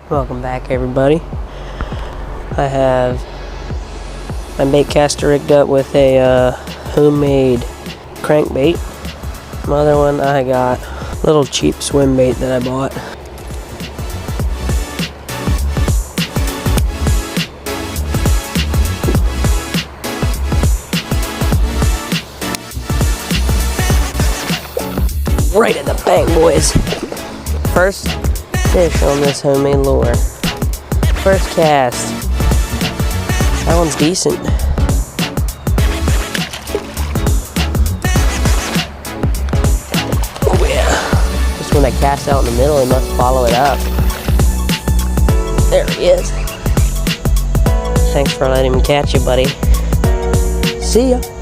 Welcome back, everybody. I have my bait caster rigged up with a homemade crankbait. My other one, I got a little cheap swim bait that I bought. Right in the bank, boys. First fish on this homemade lure. First cast. That one's decent. Oh yeah. Just when I cast out in the middle, he must follow it up. There he is. Thanks for letting me catch you, buddy. See ya.